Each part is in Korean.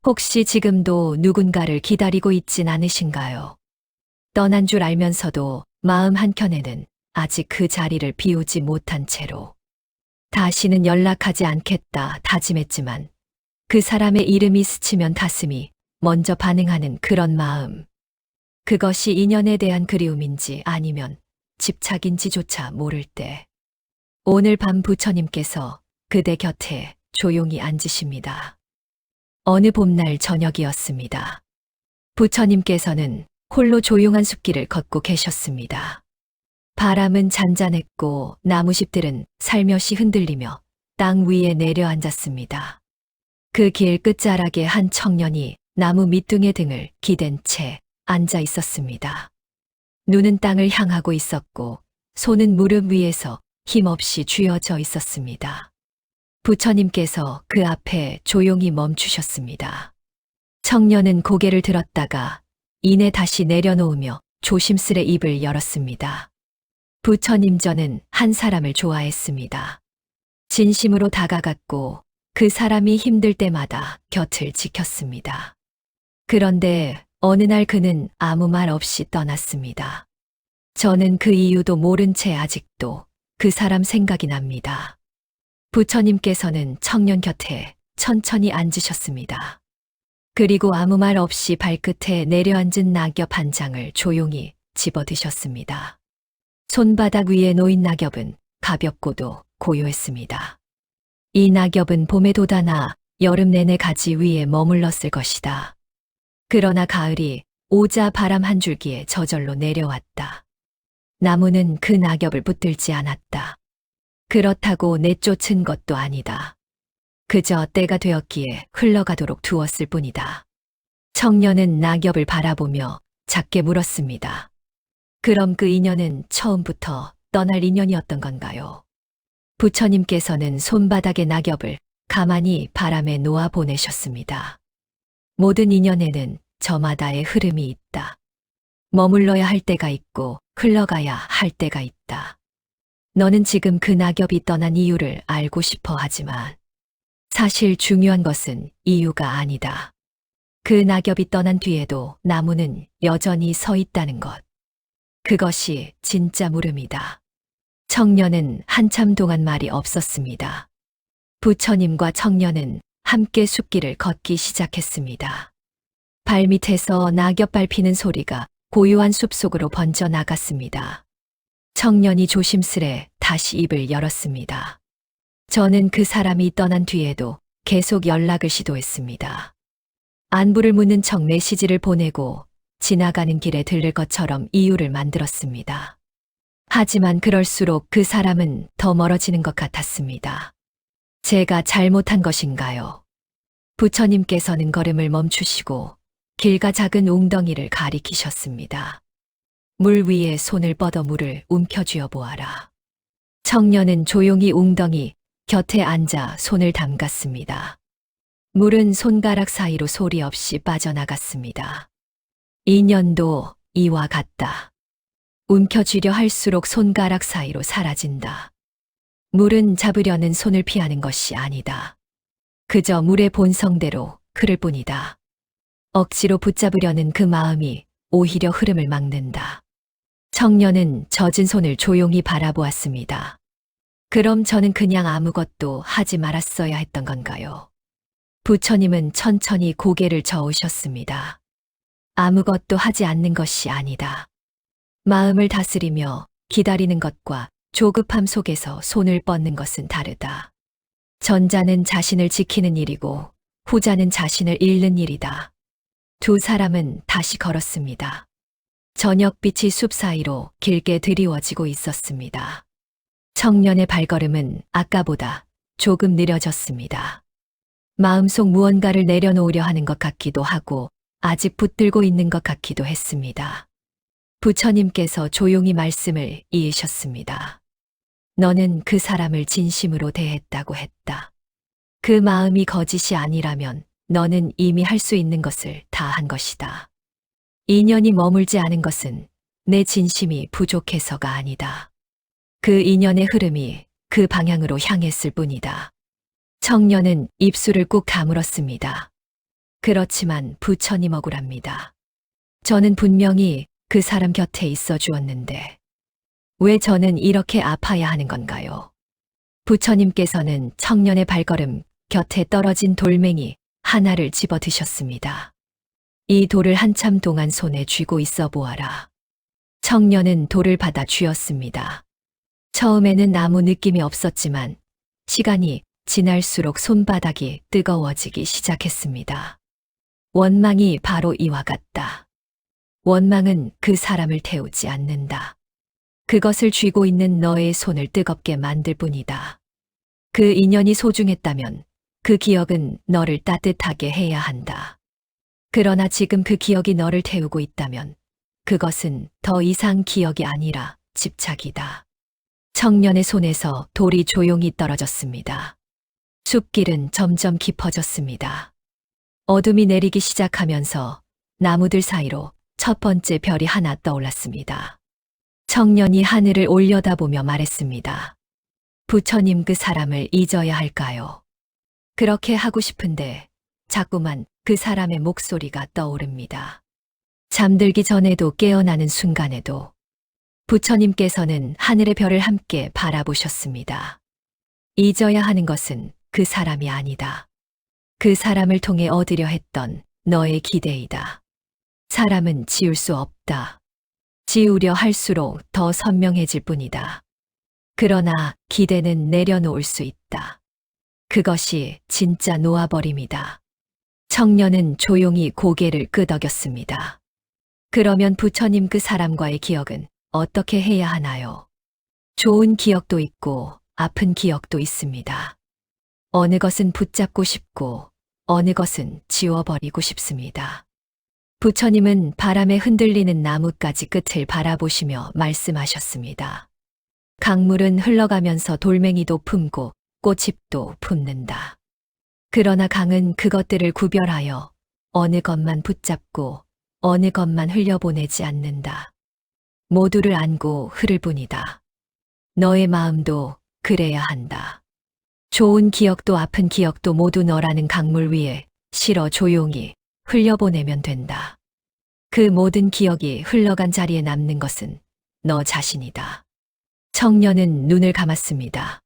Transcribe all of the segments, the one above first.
혹시 지금도 누군가를 기다리고 있진 않으신가요? 떠난 줄 알면서도 마음 한켠에는 아직 그 자리를 비우지 못한 채로 다시는 연락하지 않겠다 다짐했지만 그 사람의 이름이 스치면 가슴이 먼저 반응하는 그런 마음. 그것이 인연에 대한 그리움인지 아니면 집착인지조차 모를 때 오늘 밤 부처님께서 그대 곁에 조용히 앉으십니다. 어느 봄날 저녁이었습니다. 부처님께서는 홀로 조용한 숲길을 걷고 계셨습니다. 바람은 잔잔했고 나무잎들은 살며시 흔들리며 땅 위에 내려앉았습니다. 그 길 끝자락에 한 청년이 나무 밑둥에 등을 기댄 채 앉아 있었습니다. 눈은 땅을 향하고 있었고 손은 무릎 위에서 힘없이 쥐어져 있었습니다. 부처님께서 그 앞에 조용히 멈추셨습니다. 청년은 고개를 들었다가 이내 다시 내려놓으며 조심스레 입을 열었습니다. 부처님, 저는 한 사람을 좋아했습니다. 진심으로 다가갔고 그 사람이 힘들 때마다 곁을 지켰습니다. 그런데 어느 날 그는 아무 말 없이 떠났습니다. 저는 그 이유도 모른 채 아직도 그 사람 생각이 납니다. 부처님께서는 청년 곁에 천천히 앉으셨습니다. 그리고 아무 말 없이 발끝에 내려앉은 낙엽 한 장을 조용히 집어드셨습니다. 손바닥 위에 놓인 낙엽은 가볍고도 고요했습니다. 이 낙엽은 봄에 돋아나 여름 내내 가지 위에 머물렀을 것이다. 그러나 가을이 오자 바람 한 줄기에 저절로 내려왔다. 나무는 그 낙엽을 붙들지 않았다. 그렇다고 내쫓은 것도 아니다. 그저 때가 되었기에 흘러가도록 두었을 뿐이다. 청년은 낙엽을 바라보며 작게 물었습니다. 그럼 그 인연은 처음부터 떠날 인연이었던 건가요? 부처님께서는 손바닥의 낙엽을 가만히 바람에 놓아 보내셨습니다. 모든 인연에는 저마다의 흐름이 있다. 머물러야 할 때가 있고 흘러가야 할 때가 있다. 너는 지금 그 낙엽이 떠난 이유를 알고 싶어 하지만 사실 중요한 것은 이유가 아니다. 그 낙엽이 떠난 뒤에도 나무는 여전히 서 있다는 것. 그것이 진짜 물음이다. 청년은 한참 동안 말이 없었습니다. 부처님과 청년은 함께 숲길을 걷기 시작했습니다. 발밑에서 낙엽 밟히는 소리가 고요한 숲속으로 번져 나갔습니다. 청년이 조심스레 다시 입을 열었습니다. 저는 그 사람이 떠난 뒤에도 계속 연락을 시도했습니다. 안부를 묻는 척 메시지를 보내고 지나가는 길에 들를 것처럼 이유를 만들었습니다. 하지만 그럴수록 그 사람은 더 멀어지는 것 같았습니다. 제가 잘못한 것인가요? 부처님께서는 걸음을 멈추시고 길과 작은 웅덩이를 가리키셨습니다. 물 위에 손을 뻗어 물을 움켜쥐어 보아라. 청년은 조용히 웅덩이 곁에 앉아 손을 담갔습니다. 물은 손가락 사이로 소리 없이 빠져나갔습니다. 인연도 이와 같다. 움켜쥐려 할수록 손가락 사이로 사라진다. 물은 잡으려는 손을 피하는 것이 아니다. 그저 물의 본성대로 흐를 뿐이다. 억지로 붙잡으려는 그 마음이 오히려 흐름을 막는다. 청년은 젖은 손을 조용히 바라보았습니다. 그럼 저는 그냥 아무것도 하지 말았어야 했던 건가요? 부처님은 천천히 고개를 저으셨습니다. 아무것도 하지 않는 것이 아니다. 마음을 다스리며 기다리는 것과 조급함 속에서 손을 뻗는 것은 다르다. 전자는 자신을 지키는 일이고 후자는 자신을 잃는 일이다. 두 사람은 다시 걸었습니다. 저녁빛이 숲 사이로 길게 드리워지고 있었습니다. 청년의 발걸음은 아까보다 조금 느려졌습니다. 마음속 무언가를 내려놓으려 하는 것 같기도 하고 아직 붙들고 있는 것 같기도 했습니다. 부처님께서 조용히 말씀을 이으셨습니다. 너는 그 사람을 진심으로 대했다고 했다. 그 마음이 거짓이 아니라면 너는 이미 할 수 있는 것을 다 한 것이다. 인연이 머물지 않은 것은 내 진심이 부족해서가 아니다. 그 인연의 흐름이 그 방향으로 향했을 뿐이다. 청년은 입술을 꾹 다물었습니다. 그렇지만 부처님 억울합니다. 저는 분명히 그 사람 곁에 있어 주었는데 왜 저는 이렇게 아파야 하는 건가요? 부처님께서는 청년의 발걸음 곁에 떨어진 돌멩이 하나를 집어 드셨습니다. 이 돌을 한참 동안 손에 쥐고 있어 보아라. 청년은 돌을 받아 쥐었습니다. 처음에는 아무 느낌이 없었지만 시간이 지날수록 손바닥이 뜨거워지기 시작했습니다. 원망이 바로 이와 같다. 원망은 그 사람을 태우지 않는다. 그것을 쥐고 있는 너의 손을 뜨겁게 만들 뿐이다. 그 인연이 소중했다면 그 기억은 너를 따뜻하게 해야 한다. 그러나 지금 그 기억이 너를 태우고 있다면 그것은 더 이상 기억이 아니라 집착이다. 청년의 손에서 돌이 조용히 떨어졌습니다. 숲길은 점점 깊어졌습니다. 어둠이 내리기 시작하면서 나무들 사이로 첫 번째 별이 하나 떠올랐습니다. 청년이 하늘을 올려다보며 말했습니다. 부처님, 그 사람을 잊어야 할까요? 그렇게 하고 싶은데 자꾸만 그 사람의 목소리가 떠오릅니다. 잠들기 전에도 깨어나는 순간에도 부처님께서는 하늘의 별을 함께 바라보셨습니다. 잊어야 하는 것은 그 사람이 아니다. 그 사람을 통해 얻으려 했던 너의 기대이다. 사람은 지울 수 없다. 지우려 할수록 더 선명해질 뿐이다. 그러나 기대는 내려놓을 수 있다. 그것이 진짜 놓아버림이다. 청년은 조용히 고개를 끄덕였습니다. 그러면 부처님, 그 사람과의 기억은 어떻게 해야 하나요? 좋은 기억도 있고 아픈 기억도 있습니다. 어느 것은 붙잡고 싶고 어느 것은 지워버리고 싶습니다. 부처님은 바람에 흔들리는 나뭇가지 끝을 바라보시며 말씀하셨습니다. 강물은 흘러가면서 돌멩이도 품고 꽃잎도 품는다. 그러나 강은 그것들을 구별하여 어느 것만 붙잡고 어느 것만 흘려보내지 않는다. 모두를 안고 흐를 뿐이다. 너의 마음도 그래야 한다. 좋은 기억도 아픈 기억도 모두 너라는 강물 위에 실어 조용히 흘려보내면 된다. 그 모든 기억이 흘러간 자리에 남는 것은 너 자신이다. 청년은 눈을 감았습니다.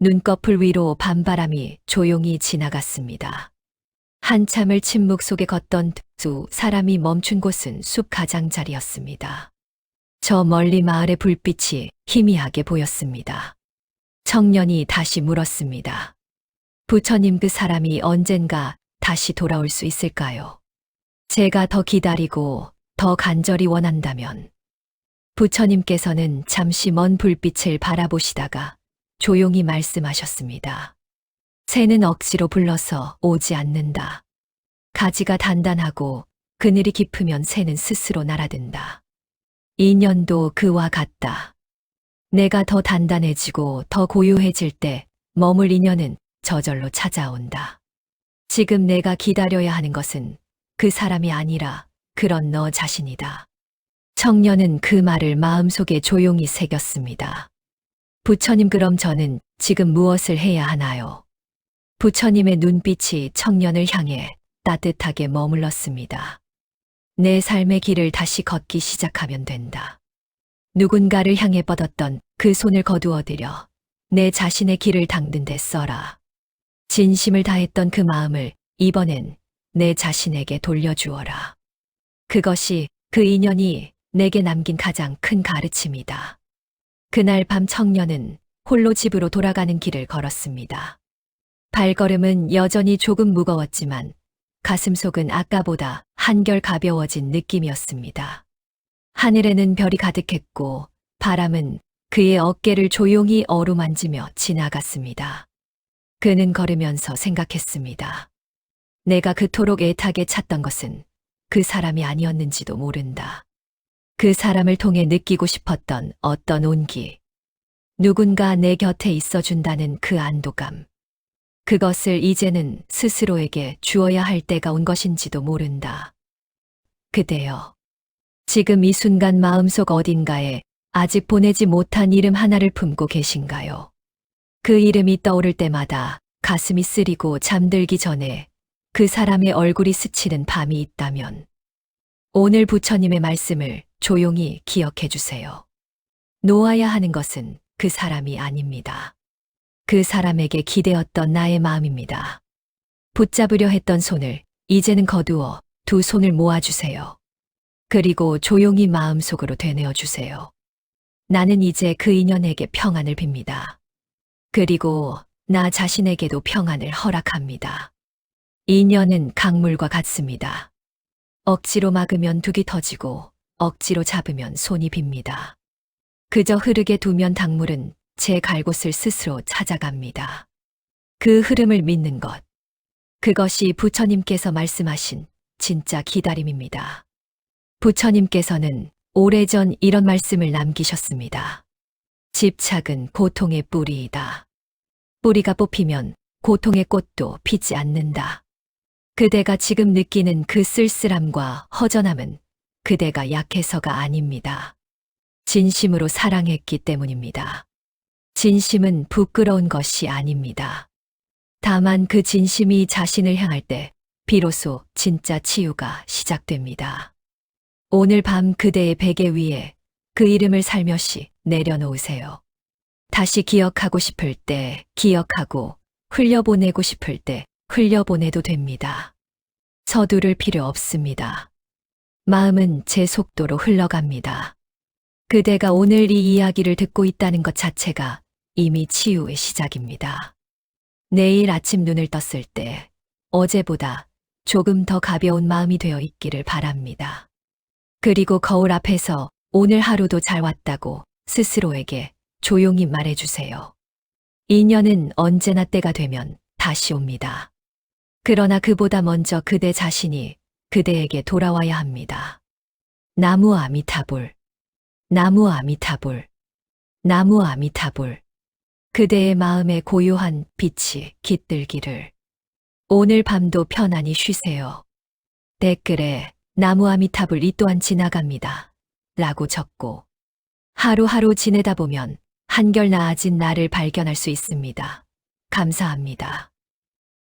눈꺼풀 위로 밤바람이 조용히 지나갔습니다. 한참을 침묵 속에 걷던 두 사람이 멈춘 곳은 숲 가장자리였습니다. 저 멀리 마을의 불빛이 희미하게 보였습니다. 청년이 다시 물었습니다. 부처님, 그 사람이 언젠가 다시 돌아올 수 있을까요? 제가 더 기다리고 더 간절히 원한다면. 부처님께서는 잠시 먼 불빛을 바라보시다가 조용히 말씀하셨습니다. 새는 억지로 불러서 오지 않는다. 가지가 단단하고 그늘이 깊으면 새는 스스로 날아든다. 인연도 그와 같다. 내가 더 단단해지고 더 고요해질 때 머물 인연은 저절로 찾아온다. 지금 내가 기다려야 하는 것은 그 사람이 아니라 그런 너 자신이다. 청년은 그 말을 마음속에 조용히 새겼습니다. 부처님, 그럼 저는 지금 무엇을 해야 하나요? 부처님의 눈빛이 청년을 향해 따뜻하게 머물렀습니다. 내 삶의 길을 다시 걷기 시작하면 된다. 누군가를 향해 뻗었던 그 손을 거두어들여 내 자신의 길을 닦는 데 써라. 진심을 다했던 그 마음을 이번엔 내 자신에게 돌려주어라. 그것이 그 인연이 내게 남긴 가장 큰 가르침이다. 그날 밤 청년은 홀로 집으로 돌아가는 길을 걸었습니다. 발걸음은 여전히 조금 무거웠지만 가슴속은 아까보다 한결 가벼워진 느낌이었습니다. 하늘에는 별이 가득했고 바람은 그의 어깨를 조용히 어루만지며 지나갔습니다. 그는 걸으면서 생각했습니다. 내가 그토록 애타게 찾던 것은 그 사람이 아니었는지도 모른다. 그 사람을 통해 느끼고 싶었던 어떤 온기, 누군가 내 곁에 있어준다는 그 안도감, 그것을 이제는 스스로에게 주어야 할 때가 온 것인지도 모른다. 그대여, 지금 이 순간 마음속 어딘가에 아직 보내지 못한 이름 하나를 품고 계신가요? 그 이름이 떠오를 때마다 가슴이 쓰리고 잠들기 전에 그 사람의 얼굴이 스치는 밤이 있다면 오늘 부처님의 말씀을 조용히 기억해 주세요. 놓아야 하는 것은 그 사람이 아닙니다. 그 사람에게 기대었던 나의 마음입니다. 붙잡으려 했던 손을 이제는 거두어 두 손을 모아주세요. 그리고 조용히 마음속으로 되뇌어 주세요. 나는 이제 그 인연에게 평안을 빕니다. 그리고 나 자신에게도 평안을 허락합니다. 인연은 강물과 같습니다. 억지로 막으면 둑이 터지고 억지로 잡으면 손이 빕니다. 그저 흐르게 두면 강물은 제 갈 곳을 스스로 찾아갑니다. 그 흐름을 믿는 것. 그것이 부처님께서 말씀하신 진짜 기다림입니다. 부처님께서는 오래전 이런 말씀을 남기셨습니다. 집착은 고통의 뿌리이다. 뿌리가 뽑히면 고통의 꽃도 피지 않는다. 그대가 지금 느끼는 그 쓸쓸함과 허전함은 그대가 약해서가 아닙니다. 진심으로 사랑했기 때문입니다. 진심은 부끄러운 것이 아닙니다. 다만 그 진심이 자신을 향할 때 비로소 진짜 치유가 시작됩니다. 오늘 밤 그대의 베개 위에 그 이름을 살며시 내려놓으세요. 다시 기억하고 싶을 때 기억하고 흘려보내고 싶을 때 흘려보내도 됩니다. 서두를 필요 없습니다. 마음은 제 속도로 흘러갑니다. 그대가 오늘 이 이야기를 듣고 있다는 것 자체가 이미 치유의 시작입니다. 내일 아침 눈을 떴을 때 어제보다 조금 더 가벼운 마음이 되어 있기를 바랍니다. 그리고 거울 앞에서 오늘 하루도 잘 왔다고 스스로에게 조용히 말해주세요. 인연은 언제나 때가 되면 다시 옵니다. 그러나 그보다 먼저 그대 자신이 그대에게 돌아와야 합니다. 나무 아미타불, 나무 아미타불, 나무 아미타불. 그대의 마음에 고요한 빛이 깃들기를. 오늘 밤도 편안히 쉬세요. 댓글에 나무 아미타불 이 또한 지나갑니다. 라고 적고 하루하루 지내다 보면 한결 나아진 나를 발견할 수 있습니다. 감사합니다.